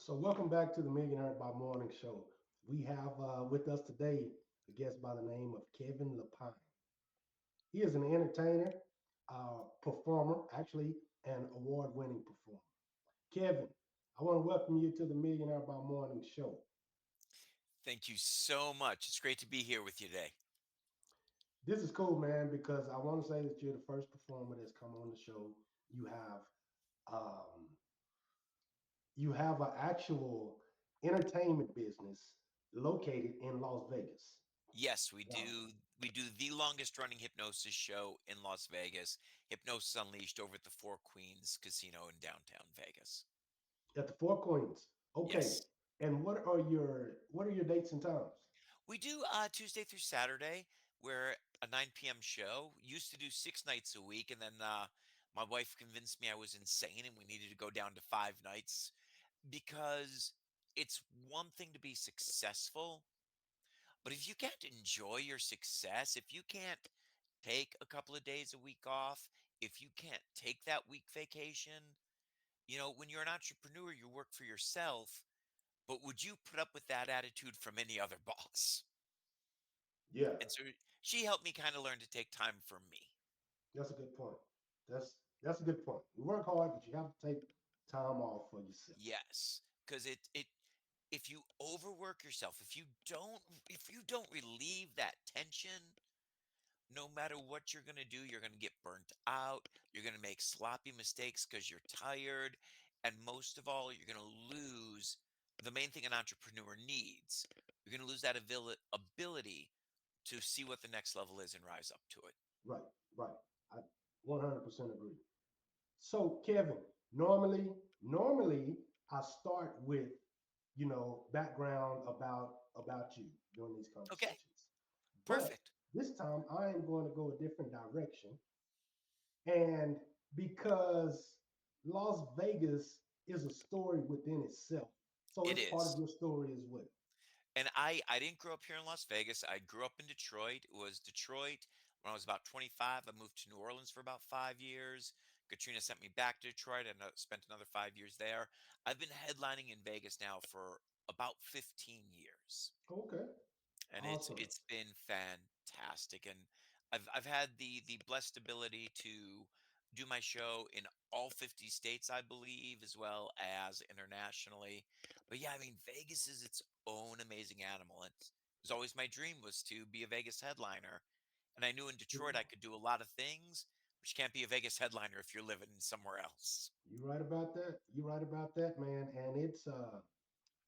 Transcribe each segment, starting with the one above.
So, welcome back to the Millionaire by Morning Show. We have with us today a guest by the name of Kevin Lepine. He is an entertainer, performer, actually, an award winning performer. Kevin, I want to welcome you to the Millionaire by Morning Show. Thank you so much. It's great to be here with you today. This is cool, man, because I want to say that you're the first performer that's come on the show. You have um, you have an actual entertainment business located in Las Vegas. Yes, we Wow. do. We do the longest running hypnosis show in Las Vegas, Hypnosis Unleashed over at the Four Queens Casino in downtown Vegas. At the Four Queens. Okay. Yes. And what are your dates and times? We do Tuesday through Saturday. We're a 9 p.m. show. Used to do 6 nights a week, and then my wife convinced me I was insane and we needed to go down to 5 nights because it's one thing to be successful, but if you can't enjoy your success, if you can't take a couple of days a week off, if you can't take that week vacation, when you're an entrepreneur, you work for yourself, but would you put up with that attitude from any other boss? Yeah, And so she helped me kind of learn to take time for me. that's a good point. That's a good point. You work hard, but you have to take time off for yourself. Yes, because it if you overwork yourself, if you don't relieve that tension, no matter what you're going to do, you're going to get burnt out. You're going to make sloppy mistakes because you're tired. And most of all, you're going to lose the main thing an entrepreneur needs. You're going to lose that ability to see what the next level is and rise up to it. Right, right. I 100% agree. So, Kevin, normally I start with, background about you during these Okay, conversations. But perfect. this time I am going to go a different direction. And because Las Vegas is a story within itself. So It it's part of is. your story as well. And I didn't grow up here in Las Vegas. I grew up in Detroit. It was Detroit. When I was about 25, I moved to New Orleans for about 5 years. Katrina sent me back to Detroit and spent another 5 years there. I've been headlining in Vegas now for about 15 years. Okay. And it's Awesome. it's been fantastic. And I've had the blessed ability to do my show in all 50 states, I believe, as well as internationally. But yeah, I mean, Vegas is its own amazing animal. It was always my dream was to be a Vegas headliner. And I knew in Detroit I could do a lot of things, but you can't be a Vegas headliner if you're living somewhere else. You right about that. You right about that, man. And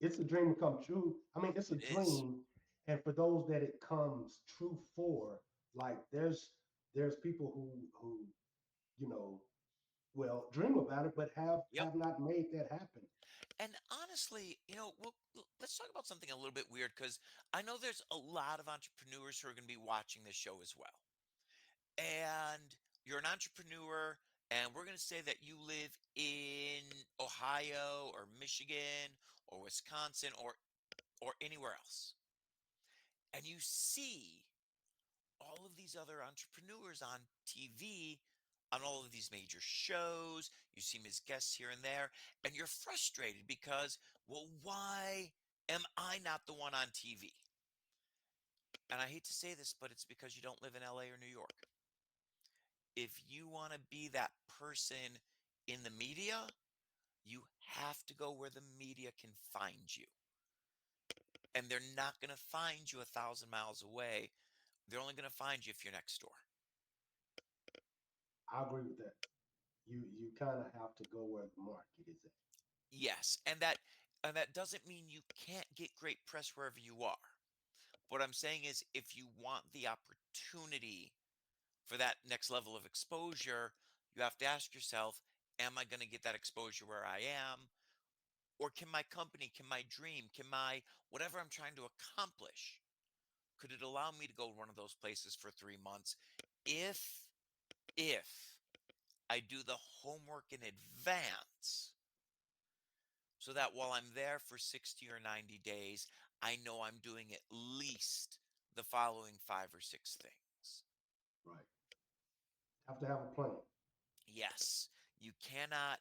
it's a dream to come true. I mean, it's a It is. dream, and for those that it comes true for, like there's people who you know dream about it, but have Yep. have not made that happen. And honestly, let's talk about something a little bit weird because I know there's a lot of entrepreneurs who are going to be watching this show as well. And you're an entrepreneur, and we're going to say that you live in Ohio or Michigan or Wisconsin or anywhere else. And you see all of these other entrepreneurs on TV, on all of these major shows. You see them as guests here and there, and you're frustrated because, well, why am I not the one on TV? And I hate to say this, but it's because you don't live in LA or New York. If you want to be that person in the media, you have to go where the media can find you. And they're not going to find you 1,000 miles away. They're only going to find you if you're next door. I agree with that. You kind of have to go where the market is at. Yes, and that doesn't mean you can't get great press wherever you are. What I'm saying is if you want the opportunity for that next level of exposure, you have to ask yourself, am I going to get that exposure where I am? Or can my company, can my dream, can my whatever I'm trying to accomplish, could it allow me to go to one of those places for 3 months if if I do the homework in advance so that while I'm there for 60 or 90 days, I know I'm doing at least the following 5 or 6 things. Right. Have to have a plan. Yes, you cannot.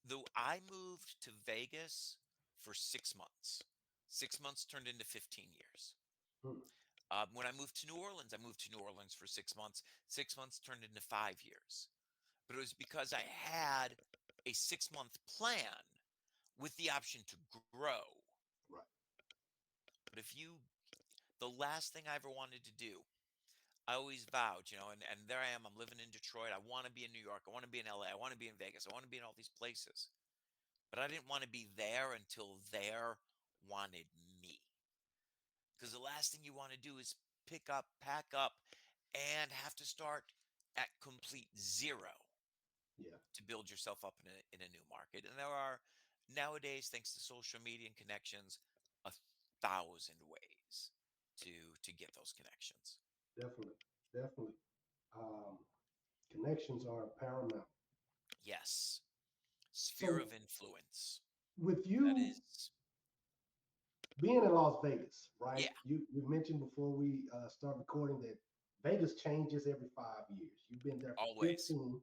Though I moved to Vegas for 6 months. 6 months turned into 15 years. Hmm. When I moved to New Orleans, I moved to New Orleans for 6 months. 6 months turned into 5 years. But it was because I had a 6 month plan with the option to grow. Right. But the last thing I ever wanted to do, I always vowed, and there I am, I'm living in Detroit. I want to be in New York. I want to be in LA. I want to be in Vegas. I want to be in all these places. But I didn't want to be there until there wanted me. Because the last thing you want to do is pick up, pack up, and have to start at complete zero Yeah. to build yourself up in a new market. And there are nowadays, thanks to social media and connections, 1,000 ways to get those connections. Definitely. Definitely. Um, Connections are paramount. Yes, sphere of So influence. with That you is, being in Las Vegas, right? yeah, You mentioned before we start recording that Vegas changes every 5 years. You've been there for always. 15,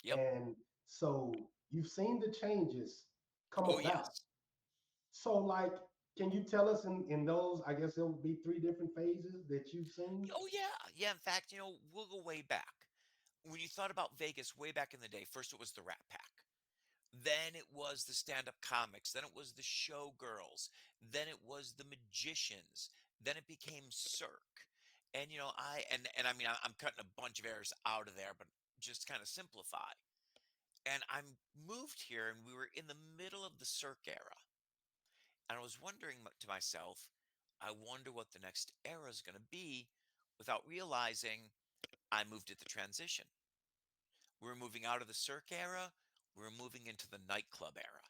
Yep. and so you've seen the changes come Oh about. yes. So, like, can you tell us in those? I guess there would be three different phases that you've seen. Oh yeah. Yeah. In fact, we'll go way back. When you thought about Vegas way back in the day, first it was the Rat Pack. Then it was the stand-up comics. Then it was the showgirls. Then it was the magicians. Then it became Cirque. And I mean I'm cutting a bunch of errors out of there, but just to kind of simplify. And I'm moved here, and we were in the middle of the Cirque era. And I was wondering to myself, I wonder what the next era is going to be, without realizing I moved at the transition. We were moving out of the Cirque era. We were moving into the nightclub era,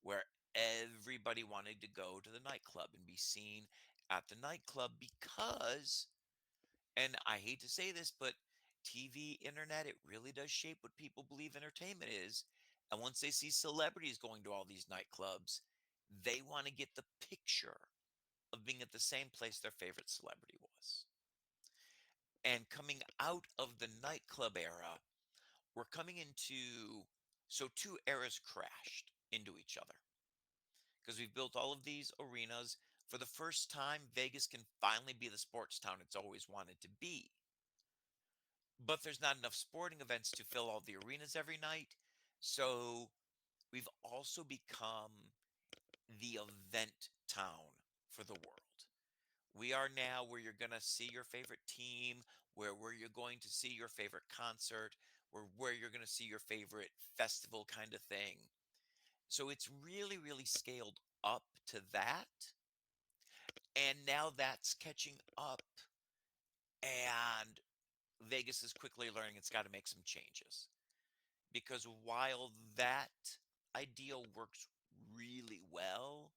where everybody wanted to go to the nightclub and be seen at the nightclub because, and I hate to say this, but TV, internet, it really does shape what people believe entertainment is. And once they see celebrities going to all these nightclubs, they want to get the picture of being at the same place their favorite celebrity was. And coming out of the nightclub era, we're coming into, so two eras crashed into each other because we've built all of these arenas. For the first time, Vegas can finally be the sports town it's always wanted to be. But there's not enough sporting events to fill all the arenas every night. So we've also become the event town for the world. We are now where you're going to see your favorite team, where you're going to see your favorite concert, where you're going to see your favorite festival kind of thing. So it's really, really scaled up to that. And now that's catching up. And Vegas is quickly learning it's got to make some changes. Because while that ideal works really well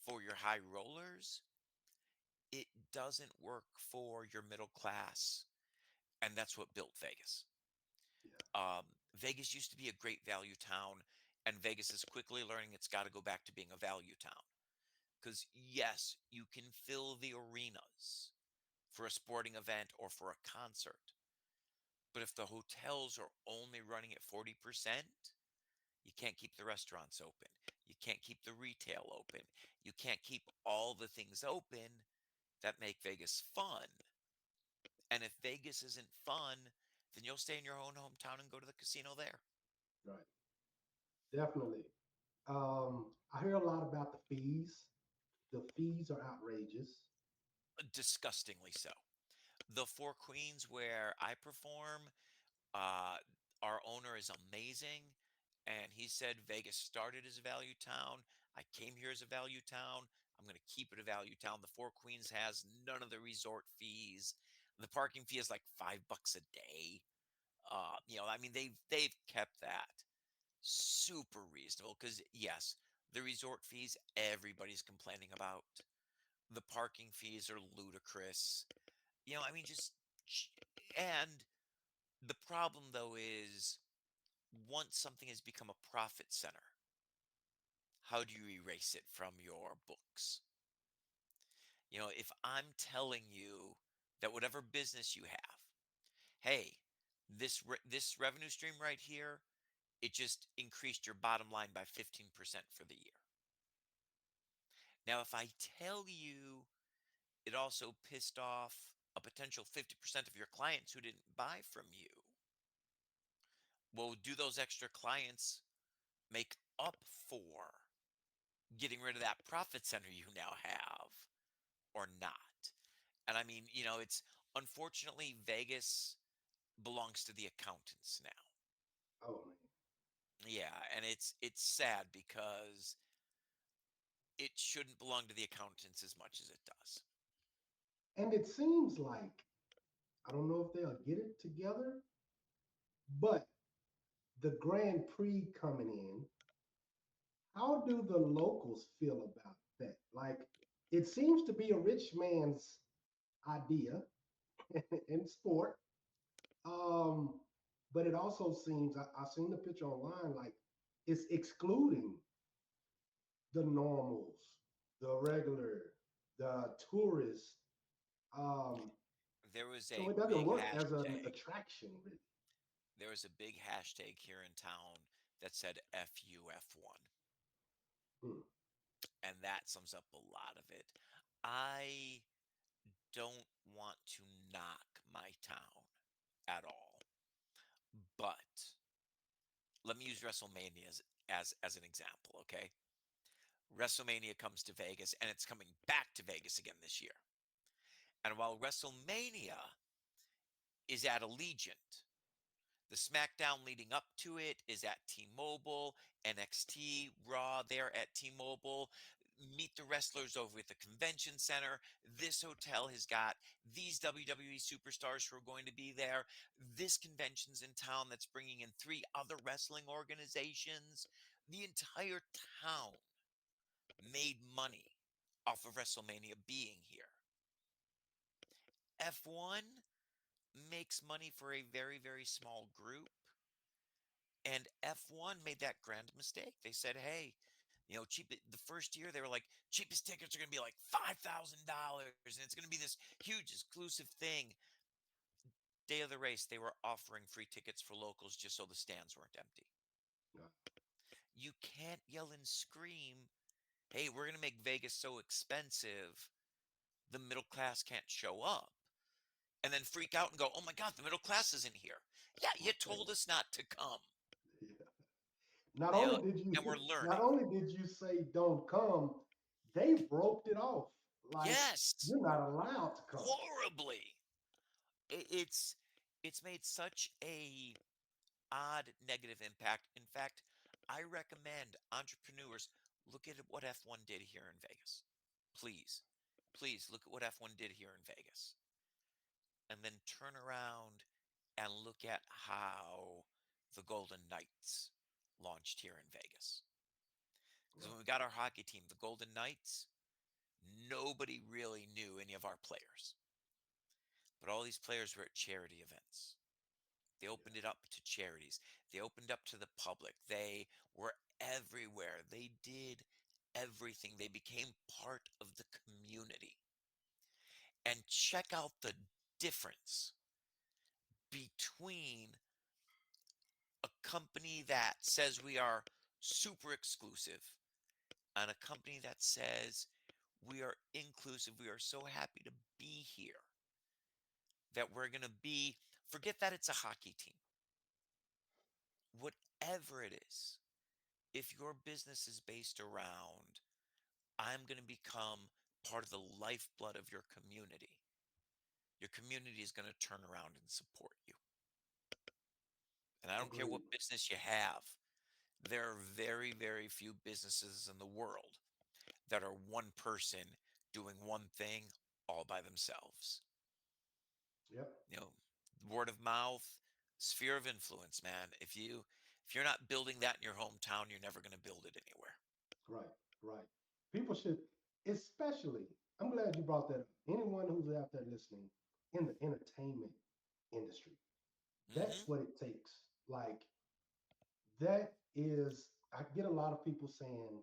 for your high rollers, it doesn't work for your middle class. And that's what built Vegas. Yeah. Vegas used to be a great value town, and Vegas is quickly learning it's got to go back to being a value town. Because, yes, you can fill the arenas for a sporting event or for a concert. But if the hotels are only running at 40%, you can't keep the restaurants open. You can't keep the retail open. You can't keep all the things open that make Vegas fun. And if Vegas isn't fun, then you'll stay in your own hometown and go to the casino there. Right. Definitely. I hear a lot about the fees. The fees are outrageous. Disgustingly so. The Four Queens, where I perform, uh, our owner is amazing. And he said Vegas started as a value town. I came here as a value town. I'm going to keep it a value town. The Four Queens has none of the resort fees. The parking fee is like $5 a day. I mean, they've kept that super reasonable because yes, the resort fees everybody's complaining about. The parking fees are ludicrous. I mean, and the problem though is once something has become a profit center, how do you erase it from your books? If I'm telling you that whatever business you have, hey, this revenue stream right here, it just increased your bottom line by 15% for the year. Now, if I tell you it also pissed off a potential 50% of your clients who didn't buy from you, well, do those extra clients make up for getting rid of that profit center you now have or not? And I mean, it's unfortunately Vegas belongs to the accountants now. Oh man. Yeah, and it's sad because it shouldn't belong to the accountants as much as it does. And it seems like I don't know if they'll get it together, but the Grand Prix coming in, how do the locals feel about that? Like, it seems to be a rich man's idea in sport. Um, but it also seems I seen the picture online, like it's excluding the normals, the regular, the tourists. Um, There was so a it doesn't big work as an hashtag. attraction, really. There was a big hashtag here in town that said FUF1, Hmm. and that sums up a lot of it. I don't want to knock my town at all, but let me use WrestleMania as an example, okay? WrestleMania comes to Vegas and it's coming back to Vegas again this year. And while WrestleMania is at Allegiant, the SmackDown leading up to it is at T-Mobile, NXT, Raw there at T-Mobile. Meet the wrestlers over at the convention center. This hotel has got these WWE superstars who are going to be there. This convention's in town that's bringing in three other wrestling organizations. The entire town made money off of WrestleMania being here. F1 makes money for a very, very small group. And F1 made that grand mistake. They said, hey, the first year they were like, cheapest tickets are going to be like $5,000 and it's going to be this huge exclusive thing. Day of the race, they were offering free tickets for locals just so the stands weren't empty. No. You can't yell and scream, hey, we're going to make Vegas so expensive, the middle class can't show up. And then freak out and go, oh my God, the middle class isn't here. Yeah, you Right. told us not to come. Yeah. Not You only know, did and we're you not learning. only did you say don't come, they roped it off. Like Yes, you're not allowed to come. horribly. It's made such a odd negative impact. In fact, I recommend entrepreneurs look at what F1 did here in Vegas. Please, please look at what F1 did here in Vegas, and then turn around and look at how the Golden Knights launched here in Vegas. Because when Right. we got our hockey team, the Golden Knights, nobody really knew any of our players. But all these players were at charity events. They Yeah. opened it up to charities. They opened up to the public. They were everywhere. They did everything. They became part of the community. And check out the difference between a company that says we are super exclusive and a company that says we are inclusive. We are so happy to be here that we're going to be, forget that it's a hockey team, whatever it is. If your business is based around, I'm going to become part of the lifeblood of your community is going to turn around and support you. And I don't care Agreed. what business you have. There are very, very few businesses in the world that are one person doing one thing all by themselves. Yep. You know, word of mouth, sphere of influence, man. If you're not building that in your hometown, you're never going to build it anywhere. Right. Right. People should, especially. I'm glad you brought that up. Anyone who's out there listening in the entertainment industry, that's Hmm. what it takes. Like that is. I get a lot of people saying,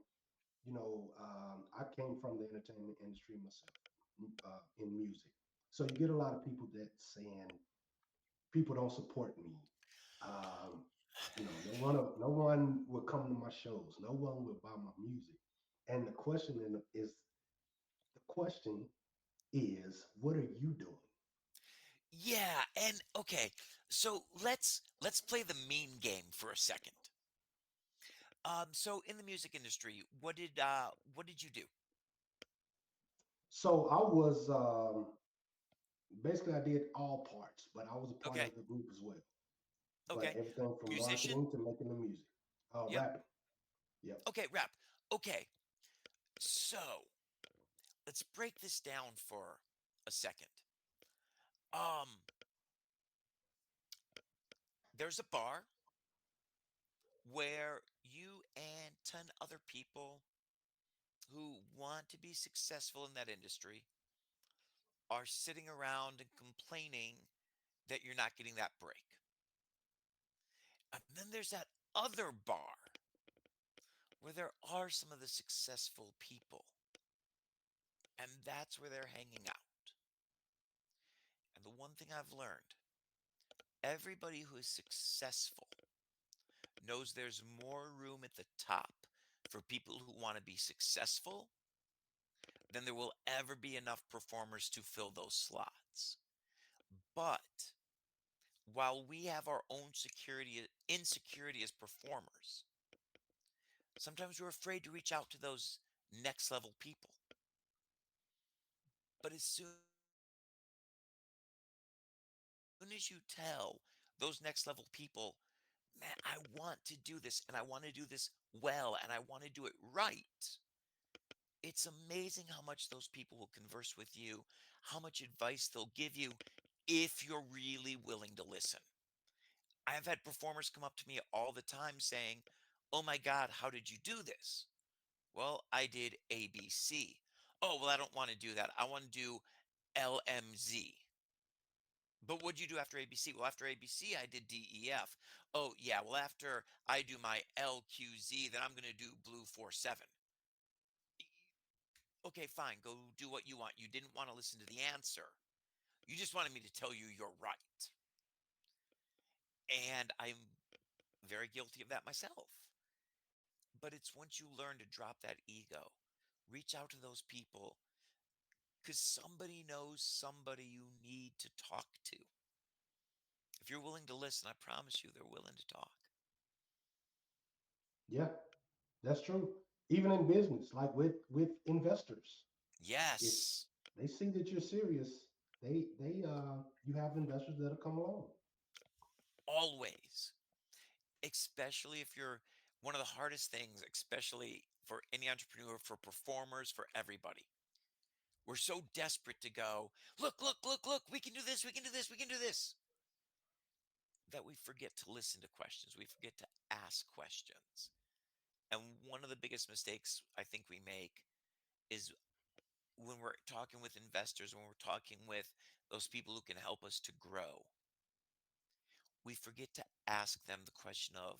I came from the entertainment industry myself in music. So you get a lot of people that saying people don't support me. Um, no one will come to my shows. No one will buy my music. And the question is, The question is, what are you doing? Yeah, and okay, so let's play the mean game for a second. So in the music industry, what did you do? So I was basically I did all parts, but I was a part Okay, of the group as well. But okay. everything from Musician? marketing to making the music, Yep. rapping. Yep. Okay, rap. Okay. So, let's break this down for a second. Um, there's a bar where you and 10 other people who want to be successful in that industry are sitting around and complaining that you're not getting that break. And then there's that other bar where there are some of the successful people, and that's where they're hanging out. And the one thing I've learned, everybody who is successful knows there's more room at the top for people who want to be successful than there will ever be enough performers to fill those slots. But while we have our own security insecurity as performers, sometimes we're afraid to reach out to those next level people. But as soon as you tell those next level people, man, I want to do this and I want to do this well and I want to do it right, it's amazing how much those people will converse with you, how much advice they'll give you if you're really willing to listen. I've had performers come up to me all the time saying, "Oh my God, how did you do this?" Well, I did ABC. Oh, well, I don't want to do that. I want to do LMZ. But what'd you do after ABC? Well, after ABC, I did DEF. Oh, yeah. Well, after I do my LQZ, then I'm going to do Blue 47. Okay, fine. Go do what you want. You didn't want to listen to the answer. You just wanted me to tell you you're right. And I'm very guilty of that myself. But it's once you learn to drop that ego, reach out to those people because somebody knows somebody you need to talk to. If you're willing to listen, I promise you they're willing to talk. Yeah, that's true. Even in business, like with investors, if Yes, they see that you're serious, they you have investors that'll come along. always. Especially if you're one of the hardest things, especially for any entrepreneur, for performers, for everybody. We're so desperate to go, look, look, look, look, we can do this, we can do this, we can do this, that we forget to listen to questions. We forget to ask questions. And one of the biggest mistakes I think we make is when we're talking with investors, when we're talking with those people who can help us to grow, we forget to ask them the question of,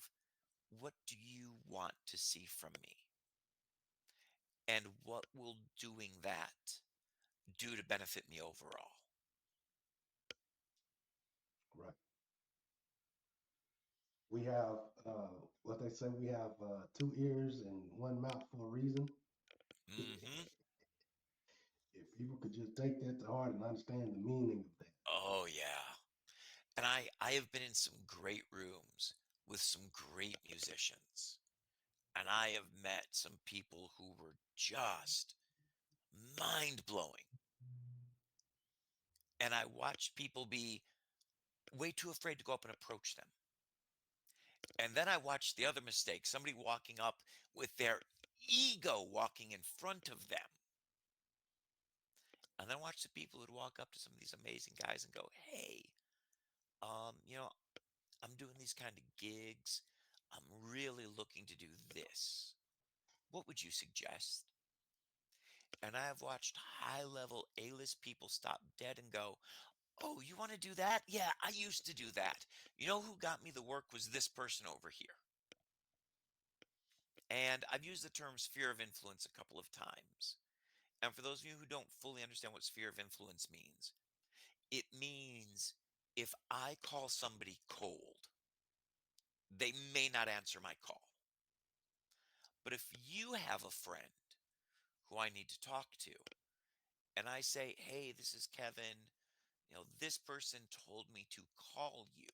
what do you want to see from me? And what will doing that do to benefit me overall? Right. We have what they say. We have two ears and one mouth for a reason. Hmm. If people could just take that to heart and understand the meaning of that. Oh, yeah. And I have been in some great rooms with some great musicians. And I have met some people who were just mind blowing. And I watched people be way too afraid to go up and approach them. And then I watched the other mistake, somebody walking up with their ego walking in front of them. And then watch the people who'd walk up to some of these amazing guys and go, "Hey, you know, I'm doing these kind of gigs. I'm really looking to do this. What would you suggest?" And I have watched high level A-list people stop dead and go, "Oh, you want to do that? Yeah, I used to do that. You know who got me the work was this person over here." And I've used the term sphere of influence a couple of times. And for those of you who don't fully understand what sphere of influence means, it means if I call somebody cold, they may not answer my call. But if you have a friend who I need to talk to, and I say, "Hey, this is Kevin. This person told me to call you."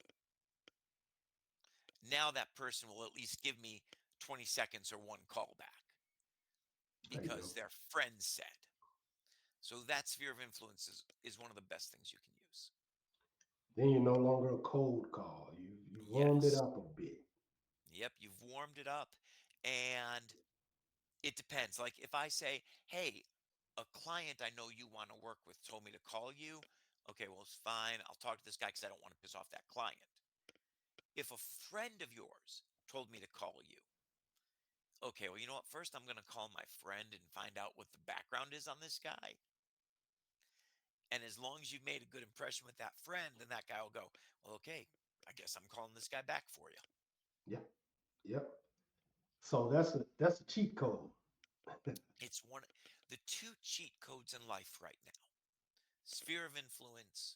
Now that person will at least give me 20 seconds or one call back There you because go. their friend said. So that sphere of influence is one of the best things you can use. Then you're no longer a cold call. You warmed it Yes. up a bit. Yep, you've warmed it up. And it depends. Like if I say, "Hey, a client I know you want to work with told me to call you." Okay, well, it's fine. I'll talk to this guy because I don't want to piss off that client. If a friend of yours told me to call you, okay, well, you know what? First, I'm going to call my friend and find out what the background is on this guy. And as long as you've made a good impression with that friend, then that guy will go, "Well, okay, I guess I'm calling this guy back for you." Yep. Yep. So that's a cheat code. It's one the two cheat codes in life right now: sphere of influence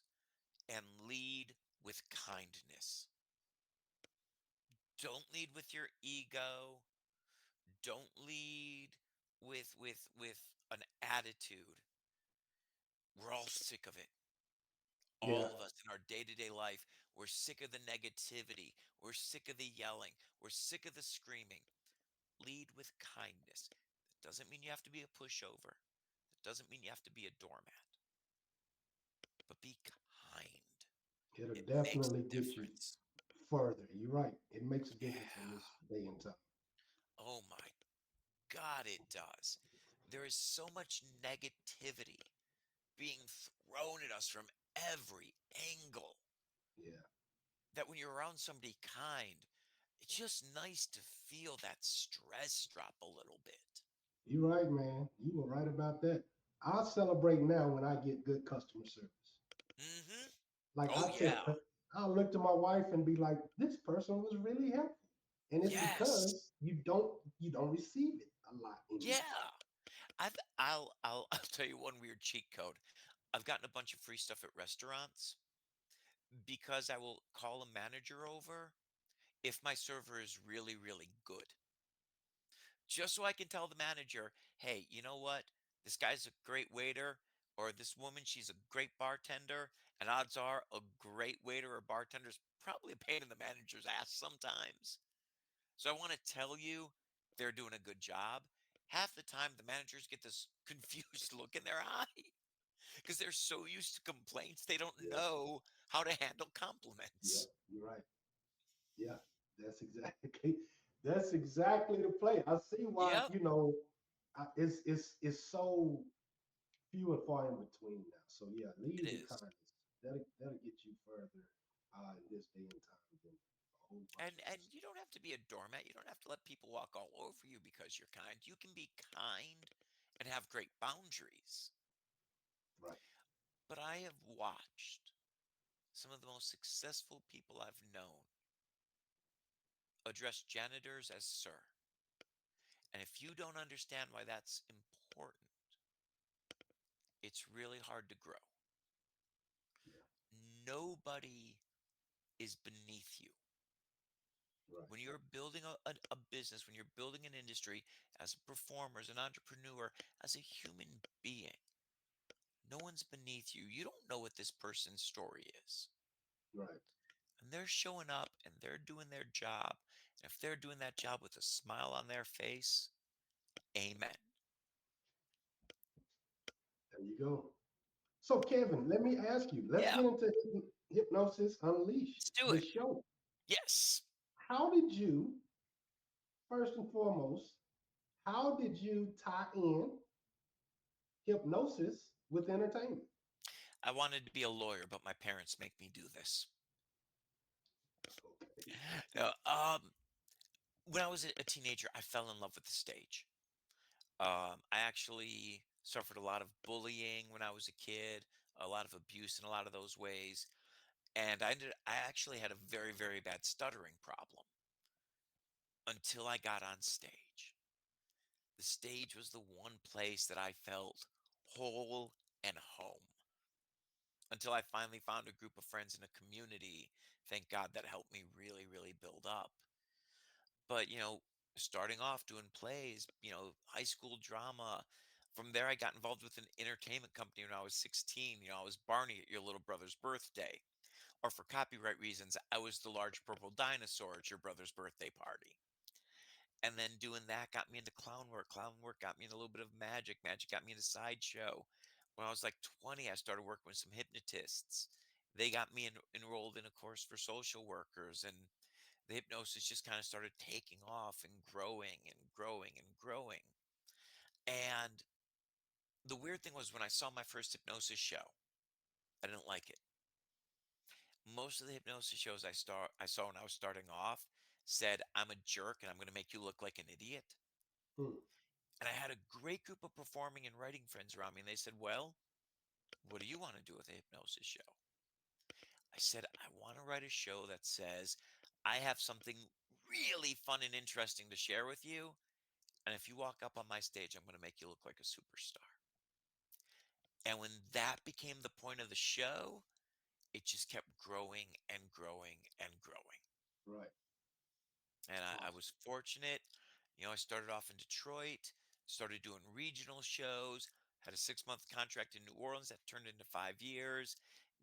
and lead with kindness. Don't lead with your ego. Don't lead with an attitude. We're all sick of it. Yeah. All of us in our day-to-day life, we're sick of the negativity. We're sick of the yelling. We're sick of the screaming. Lead with kindness. That doesn't mean you have to be a pushover. That doesn't mean you have to be a doormat, but be kind. It'll It makes a definitely get you difference. further. You're right. It makes a difference in Yeah. this day and time. Oh my God, it does. There is so much negativity being thrown at us from every angle Yeah. that when you're around somebody kind, it's just nice to feel that stress drop a little bit. You're right, man. You were right about that. I'll celebrate now when I get good customer service. Hmm. Like Oh, I tell, yeah. I'll look to my wife and be like, "This person was really helpful," and it's Yes. because you don't receive it a lot anymore. Yeah. I'll tell you one weird cheat code. I've gotten a bunch of free stuff at restaurants because I will call a manager over if my server is really, really good. Just so I can tell the manager, "Hey, you know what? This guy's a great waiter, or this woman, she's a great bartender." And odds are a great waiter or bartender is probably a pain in the manager's ass sometimes. So I want to tell you they're doing a good job. Half the time, the managers get this confused look in their eye because they're so used to complaints, they don't Yeah, know how to handle yeah, compliments. you're right. Yeah, that's exactly that's exactly the play. I see why. Yep, It's so few and far in between now. So yeah, it lead with is. kindness. That'll get you further in this day and time than a whole bunch of other And stuff. you don't have to be a doormat. You don't have to let people walk all over you because you're kind. You can be kind and have great boundaries. Right. But I have watched some of the most successful people I've known address janitors as sir. And if you don't understand why that's important, it's really hard to grow. Yeah. Nobody is beneath you. Right. When you're building a business, when you're building an industry, as a performer, as an entrepreneur, as a human being, no one's beneath you. You don't know what this person's story is. Right. And they're showing up and they're doing their job. And if they're doing that job with a smile on their face, amen. There you go. So Kevin, let me ask you. Let's Yeah, get into Hypnosis Unleashed, let's do the it. show. Yes. How did you, first and foremost, how did you tie in hypnosis with entertainment? I wanted to be a lawyer, but my parents make me do this. Okay. No, when I was a teenager, I fell in love with the stage. I actually suffered a lot of bullying when I was a kid, a lot of abuse in a lot of those ways. And I actually had a very, very bad stuttering problem until I got on stage. The stage was the one place that I felt whole and home until I finally found a group of friends in a community. Thank God that helped me really, really build up. But, starting off doing plays, high school drama, From there, I got involved with an entertainment company when I was 16. I was Barney at your little brother's birthday. Or for copyright reasons, I was the large purple dinosaur at your brother's birthday party. And then doing that got me into clown work. Clown work got me into a little bit of magic. Magic got me into sideshow. When I was like 20, I started working with some hypnotists. They got me enrolled in a course for social workers, and the hypnosis just kind of started taking off and growing and growing and growing. And the weird thing was when I saw my first hypnosis show, I didn't like it. Most of the hypnosis shows I saw when I was starting off said, "I'm a jerk and I'm going to make you look like an idiot." Hmm. And I had a great group of performing and writing friends around me, and they said, "Well, what do you want to do with a hypnosis show?" I said, "I want to write a show that says I have something really fun and interesting to share with you. And if you walk up on my stage, I'm going to make you look like a superstar." And when that became the point of the show, it just kept growing and growing and growing. Right. And I Awesome. was fortunate. I started off in Detroit, started doing regional shows, had a 6-month contract in New Orleans that turned into 5 years.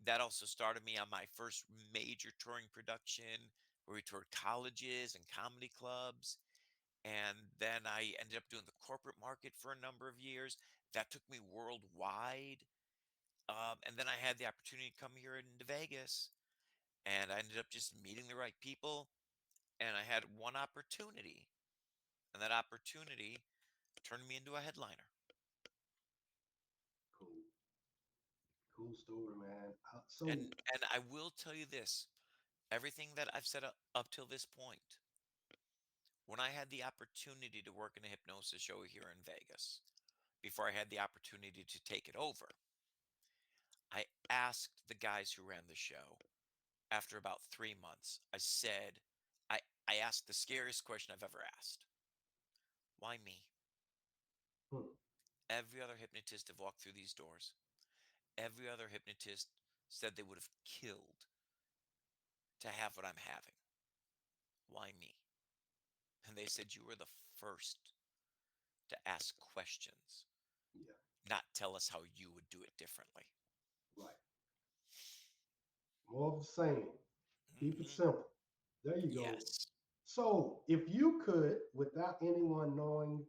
That also started me on my first major touring production where we toured colleges and comedy clubs. And then I ended up doing the corporate market for a number of years. That took me worldwide. And then I had the opportunity to come here into Vegas, and I ended up just meeting the right people. And I had one opportunity, and that opportunity turned me into a headliner. Cool. Cool story, man. And So, and I will tell you this, everything that I've said up till this point, when I had the opportunity to work in a hypnosis show here in Vegas, before I had the opportunity to take it over, I asked the guys who ran the show after about 3 months. I asked the scariest question I've ever asked. Why me? hmm, Every other hypnotist have walked through these doors. Every other hypnotist said they would have killed to have what I'm having. Why me? And they said, "You were the first to ask questions, yeah, not tell us how you would do it differently." right. More of the same. Keep it Hmm. simple. There you go. Yes. So, if you could, without anyone knowing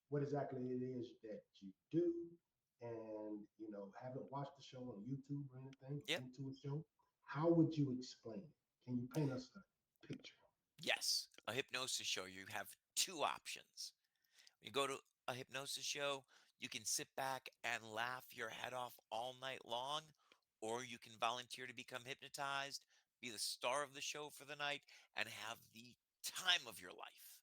what exactly it is that you do, and haven't watched the show on YouTube or anything, Yep. been to a show, how would you explain it? Can you paint us a picture? Yes. A hypnosis show, you have two options. When you go to a hypnosis show, you can sit back and laugh your head off all night long, or you can volunteer to become hypnotized, be the star of the show for the night, and have the time of your life.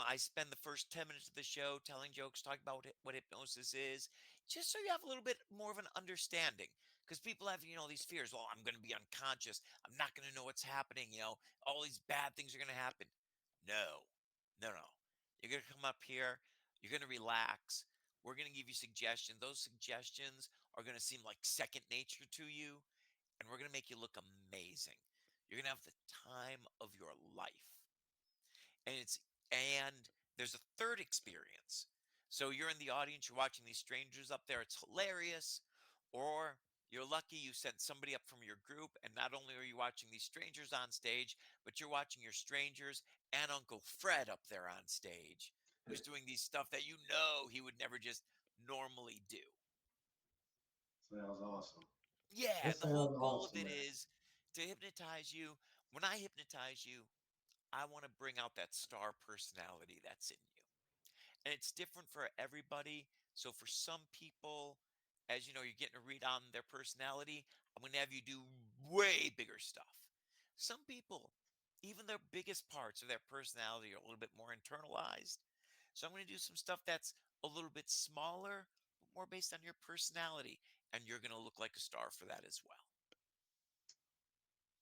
I spend the first 10 minutes of the show telling jokes, talking about what hypnosis is, just so you have a little bit more of an understanding. Because people have, these fears. Well, I'm going to be unconscious. I'm not going to know what's happening. All these bad things are going to happen. No, no, no. You're going to come up here. You're going to relax. We're going to give you suggestions. Those suggestions are going to seem like second nature to you, and we're going to make you look amazing. You're going to have the time of your life. And there's a third experience. So you're in the audience, you're watching these strangers up there, it's hilarious. Or you're lucky you sent somebody up from your group, and not only are you watching these strangers on stage, but you're watching your strangers and Uncle Fred up there on stage, who's doing these stuff that he would never just normally do. Sounds awesome. Yeah, That and the whole sounds goal of awesome, it man. is to hypnotize you. When I hypnotize you, I want to bring out that star personality that's in you. And it's different for everybody. So for some people, as you know, you're getting a read on their personality, I'm going to have you do way bigger stuff. Some people, even their biggest parts of their personality are a little bit more internalized. So I'm going to do some stuff that's a little bit smaller, but more based on your personality. And you're going to look like a star for that as well.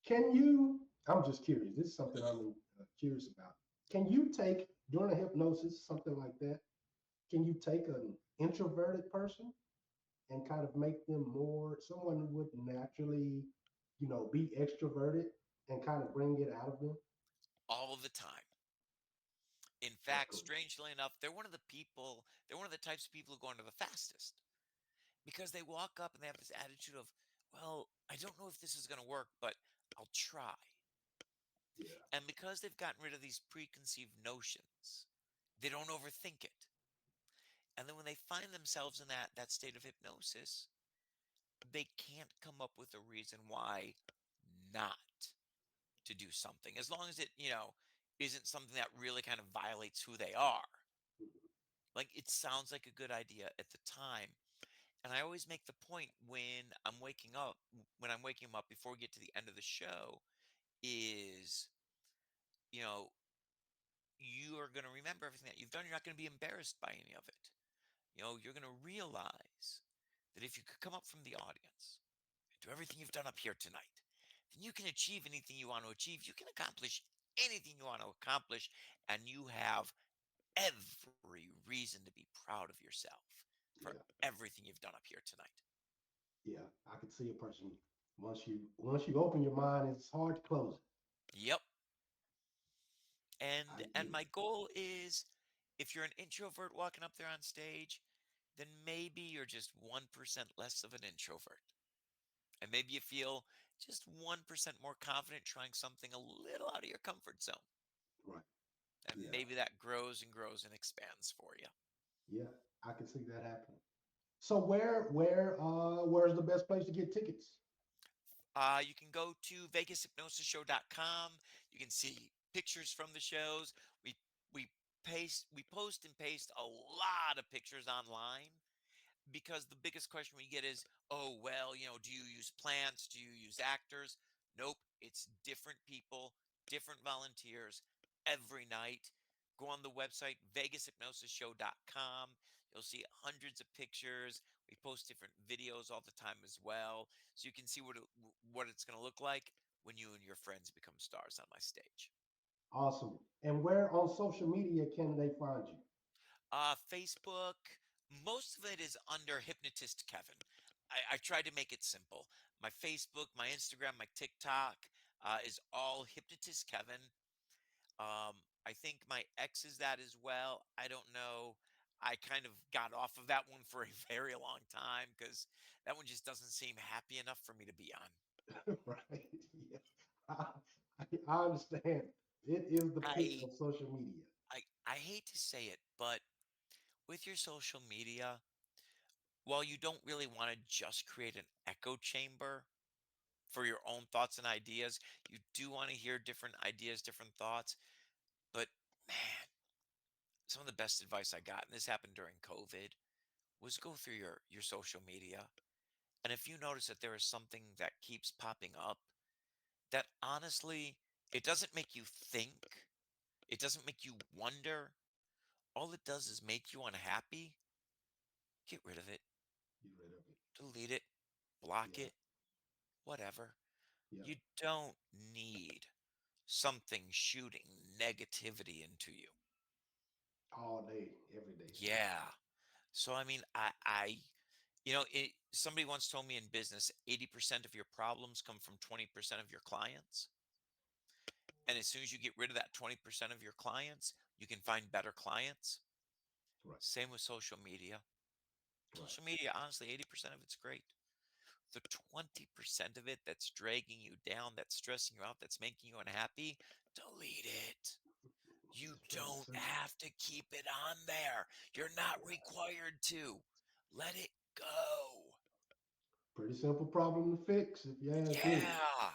Can you? I'm just curious. This is something I'm curious about. Can you take during a hypnosis something like that? Can you take an introverted person and kind of make them more someone who would naturally, be extroverted and kind of bring it out of them? All of the time. In That's fact, cool. strangely enough, they're one of the types of people who go into the fastest because they walk up and they have this attitude of, well, I don't know if this is going to work, but I'll try. Yeah. And because they've gotten rid of these preconceived notions, they don't overthink it. And then when they find themselves in that state of hypnosis, they can't come up with a reason why not to do something. As long as it isn't something that really kind of violates who they are. Mhm. Like it sounds like a good idea at the time. And I always make the point when I'm waking them up before we get to the end of the show is, you know, you are going to remember everything that you've done. You're not going to be embarrassed by any of it. You're going to realize that if you could come up from the audience and do everything you've done up here tonight, then you can achieve anything you want to achieve. You can accomplish anything you want to accomplish, and you have every reason to be proud of yourself for Yeah. everything you've done up here tonight. Yeah. I could see a person once you open your mind, it's hard to close it. Yep. I And agree. my goal is if you're an introvert walking up there on stage, then maybe you're just 1% less of an introvert. And maybe you feel just 1% more confident trying something a little out of your comfort zone. Right. And Yeah. maybe that grows and grows and expands for you. Yeah. I can see that happening. So where's the best place to get tickets? You can go to vegashypnosisshow.com. You can see pictures from the shows. We we we post and paste a lot of pictures online because the biggest question we get is, oh, well, do you use plants? Do you use actors? Nope. It's different people, different volunteers every night. Go on the website, vegashypnosisshow.com. You'll see hundreds of pictures. We post different videos all the time as well. So you can see what it's going to look like when you and your friends become stars on my stage. Awesome. And where on social media can they find you? Facebook, most of it is under Hypnotist Kevin. I tried to make it simple. My Facebook, my Instagram, my TikTok is all Hypnotist Kevin. I think my ex is that as well. I don't know. I kind of got off of that one for a very long time because that one just doesn't seem happy enough for me to be on. Right. Yeah. I, I understand. It is the pick I of social media. I hate to say it, but with your social media, while you don't really want to just create an echo chamber for your own thoughts and ideas. You do want to hear different ideas, different thoughts. But man, some of the best advice I got, and this happened during COVID, was go through your social media. And if you notice that there is something that keeps popping up, that honestly, it doesn't make you think, it doesn't make you wonder. All it does is make you unhappy. Get rid of it, Get rid of it. delete it, block Yeah. it, whatever. Yeah. You don't need something shooting negativity into you. All day, every day. Yeah. So I mean, somebody once told me in business, 80% of your problems come from 20% of your clients. And as soon as you get rid of that 20% of your clients, you can find better clients. Right. Same with social media. Right. Social media, honestly, 80% of it's great. The 20% of it that's dragging you down, that's stressing you out, that's making you unhappy, delete it. You It's pretty don't simple. have to keep it on there. You're not Yeah. required to. Let it go. Pretty simple problem to fix, if you ask me. Yeah.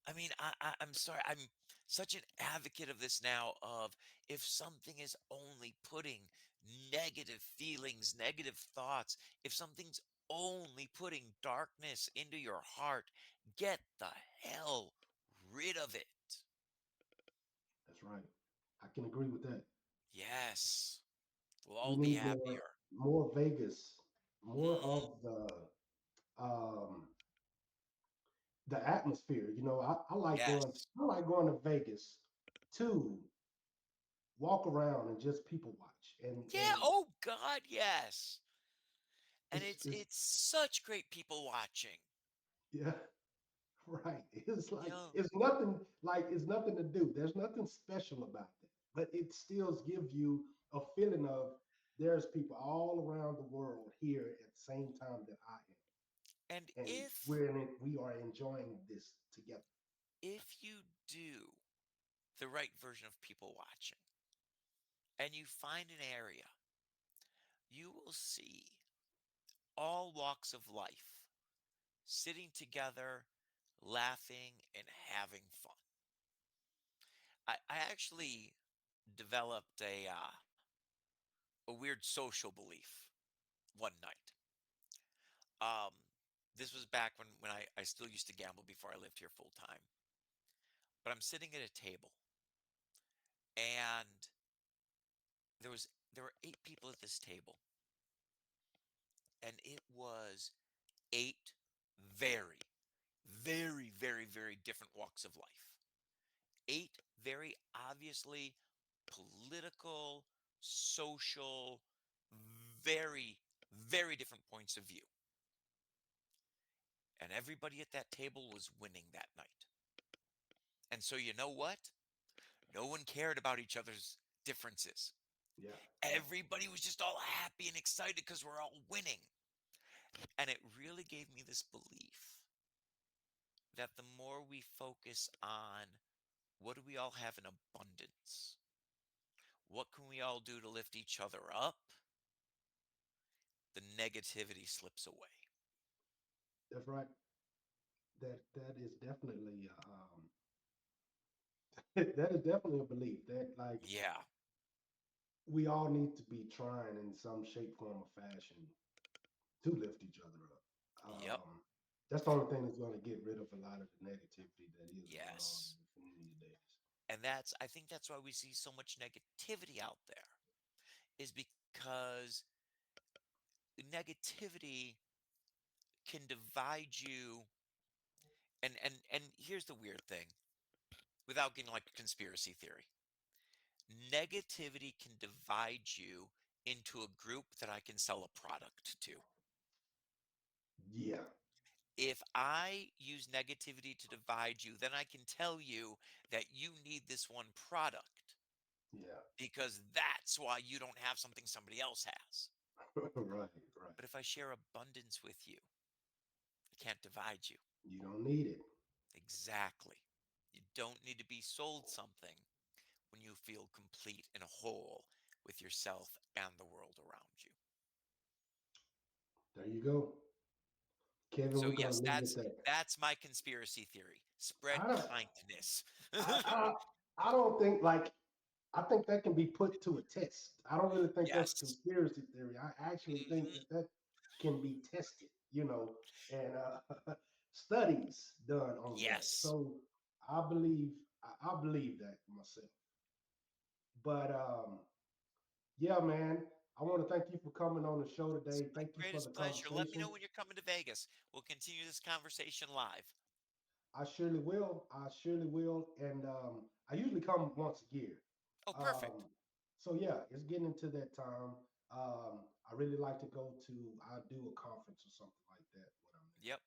I mean, I'm sorry. I'm such an advocate of this now of if something is only putting negative feelings, negative thoughts, if something's only putting darkness into your heart, get the hell rid of it. That's right. I can agree with that. Yes. We'll We all be need happier. more Vegas, more Mhm. of um the atmosphere. Yes. I like going to Vegas to walk around and just people watch. Yeah, And oh god, yes. And it's it's such great people watching. yeah, right. It's You like know, it's nothing to do. There's nothing special about it. but it still gives you a feeling of there's people all around the world here at the same time that I am, And and if we are enjoying this together. you do the right version of people watching and you find an area, you will see all walks of life sitting together, laughing and having fun. I actually developed a weird social belief one night. Um, this was back when I still used to gamble before I lived here full time. But I'm sitting at a table and there were 8 people at this table, and it was 8 very, very different walks of life. 8 very obviously political, social, very, very different points of view. And everybody at that table was winning that night. And so, you know what? No one cared about each other's differences. Yeah, yeah, Everybody was just all happy and excited because we're all winning. And it really gave me this belief that the more we focus on what do we all have in abundance, what can we all do to lift each other up, the negativity slips away. that's right. That is definitely that is definitely a belief that like Yeah. we all need to be trying in some shape, form, or fashion to lift each other up. Yep. That's the only thing that's going to get rid of a lot of the negativity that is going on Yes. in the community days. And I think that's why we see so much negativity out there, is because negativity can divide you. And here's the weird thing, without getting like conspiracy theory. Negativity can divide you into a group that I can sell a product to. Yeah, If I use negativity to divide you, then I can tell you that you need this one product yeah, because that's why you don't have something somebody else has. right, right. But if I share abundance with you, I can't divide you. You don't need it. Exactly. You don't need to be sold something when you feel complete and whole with yourself and the world around you. There you go, Kevin. So We're going to yes, leave it there. that's my conspiracy theory. Spread I, kindness. I, I, I don't think like I think that can be put to a test. I don't really think that's a Yes. conspiracy theory. I actually think Mhm. that that can be tested, and studies done on that. Yes. So I believe that myself. But yeah, man, I want to thank you for coming on the show It's today. my Thank you for the greatest pleasure. Let me know conversation. when you're coming to Vegas. We'll continue this conversation live. I surely will. I surely will. And I usually come once a year. Oh, perfect. Um, so yeah, it's getting into that time. I really like to I do a conference or something like that when I'm there. Yep.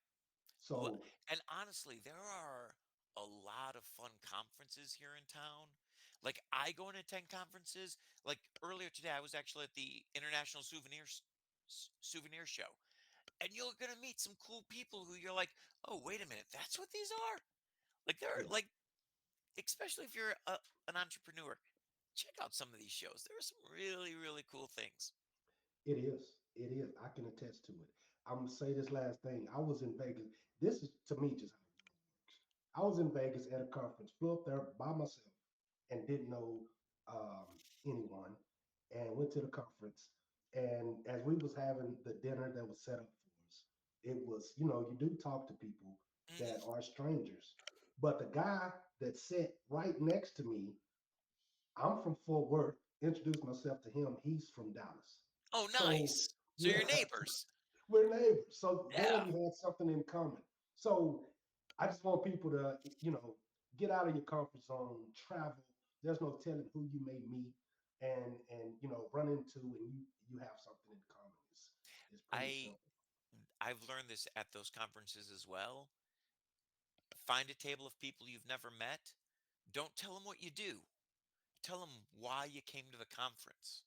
Well, So and honestly, there are a lot of fun conferences here in town. Like I go and attend conferences. Like earlier today, I was actually at the International Souvenir Show, and you're gonna meet some cool people who you're like, oh, wait a minute, that's what these are. Like they're yeah, like, especially if you're an entrepreneur, check out some of these shows. There are some really cool things. it is. It is. I can attest to it. I'm gonna say this last thing. I was in Vegas. This is to me just how the world works. I was in Vegas at a conference, flew up there by myself, and didn't know anyone, and went to the conference. And as we was having the dinner that was set up for us, it was you do talk to people that Hmm. are strangers, but the guy that sat right next to me, I'm from Fort Worth. Introduced myself to him. He's from Dallas. Oh, So nice. So you're yeah, neighbors. we're neighbors. So there Yeah. we had something in common. So I just want people to, get out of your comfort zone, travel. There's no telling who you may meet and run into, and you have something in common. It's pretty I simple. I've learned this at those conferences as well. Find a table of people you've never met. Don't tell them what you do. tell them why you came to the conference.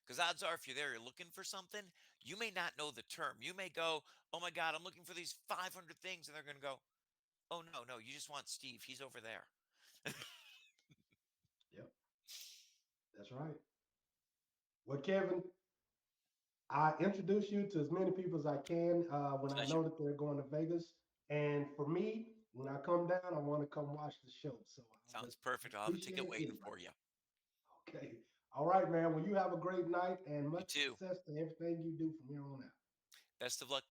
Because odds are, if you're there, you're looking for something, you may not know the term. You may go, oh my God, I'm looking for these 500 things. And they're going to go, oh, no, no, you just want Steve. He's over there. Yep, that's right. Well, Kevin, I introduce you to as many people as I can when I Pleasure. know that they're going to Vegas. And for me, when I come down, I want to come watch the show. So I Sounds would perfect. I'll have a ticket appreciate the waiting invite. for you. Okay. All right, man. Well, you have a great night and You much too. success to everything you do from here on out. Best of luck.